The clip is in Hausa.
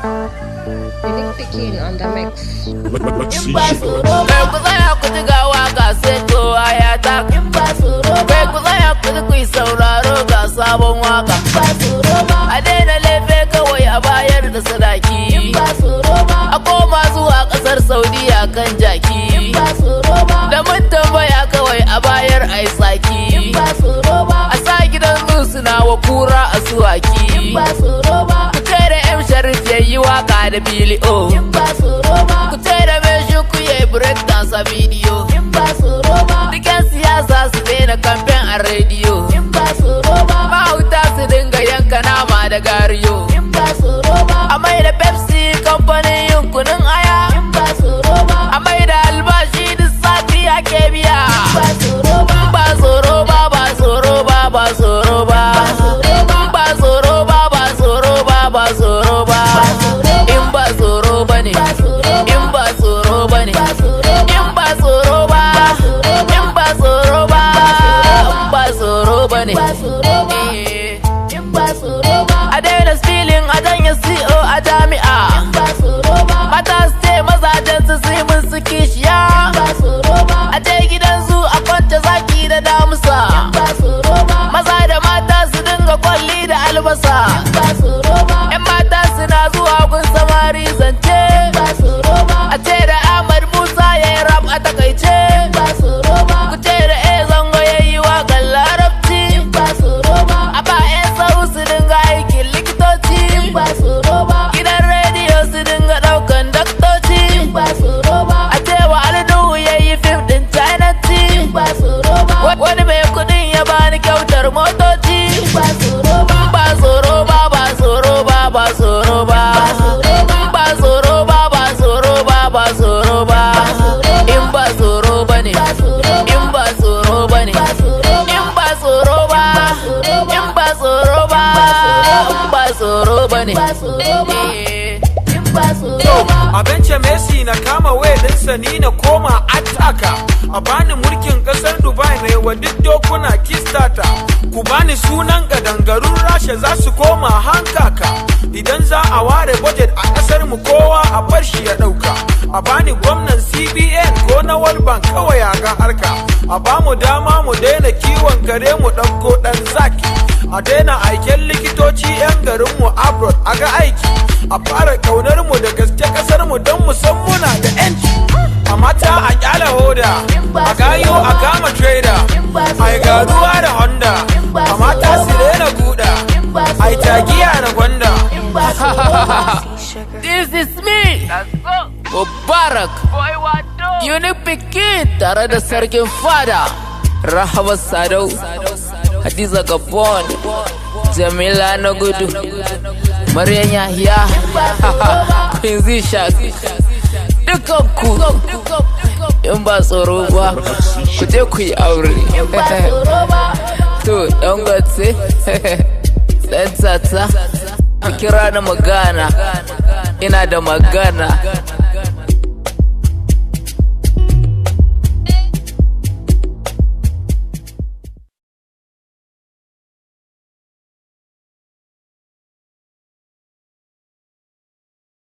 Unique Pekin on the mix. Kai ku tsaya ku ji ga waka sai kowa ya taka. Kai ku tsaya ku ji ku yi sauraro ga sabon waka. A daina laife kawai a bayar da sadaki. A koma zuwa kasar Saudiya kan jaki. Da mun tambaya kawai a bayar a yi tsaki. A sa gidan suna wa kura a suwaki. Ku ce da M Sharif ya yi waka da Billy O. Ku ce da mai shuku ya yi break dance a bidiyo. Dukan siyasa su daina kamfen a rediyo. Mahauta su dinga yanka nama da gariyo. A mai da Pepsi kamfanin yin kunun aya. A mai da albashi duk sati ake biya. Ba tsoro ba, ba tsoro ba, ba tsoro ba. Ba tsoro ba, ba tsoro ba, ba tsoro ba. In ba tsoro ba ne, in ba tsoro ba ne, in ba tsoro ba, in ba tsoro ba, in ba tsoro ba ne. A daina stealing a janye CO a jami'a. Mata su ce mazajen su sai mun su kishiya. A je gidan su a kwance zaki da damusa. Maza da mata su dinga kwalli da albasa. Yan mata suna zuwa gun samari zance. A ce da Ahmad Musa ya yi rap a takaice. Ku ce da zango ya yi waƙar larabci. A ba 'yan sau su dinga aikin likitoci. Gidan rediyo su dinga ɗaukan daktoci. A ce wa Alnuhu ya yi fim ɗin Chinati. Wani mai kuɗin ya bani kyautar motoci. Ba tsoro ba, ba tsoro ba, ba tsoro ba. Ba tsoro ba, ba tsoro ba, ba tsoro ba. In ba tsoro ba ne, in ba tsoro ba ne, in ba tsoro ba, in ba tsoro ba, in ba tsoro ba ne. A bence Messi na kama waya ɗinsa ni na koma ataka. A bani mulkin ƙasar Dubai na yawa duk dokuna kistata. Ku bani sunan gadangarun Rasha za su koma hankaka. Idan za a ware budget a ƙasar mu kowa a bar shi ya ɗauka. A bani gwamnan CBN ko na World Bank kawai a ga harka. A bamu dama mu daina kiwon kare mu ɗauko ɗan zaki. A daina aiken likitoci 'yan garinmu abroad a ga aiki. A fara ƙaunar mu da gaske ƙasar mu don mu san muna da 'yanci. A mata a ƙyala hoda, a gayo a kama trader. Ai garuwa da Honda, a mata su daina guda. Ai tagiya da gwanda. This is me, Mubarak, Unique Pekin tare da sarkin fada, Rahama Sadau, Hadiza Gabon, Jamila na gudu, Maryam Yahya, Queen Zishak, dukanku in ba tsoro ba, ku je ku yi aure. To, ɗan gwatse, ɗan tata, ku kira na magana, ina da magana.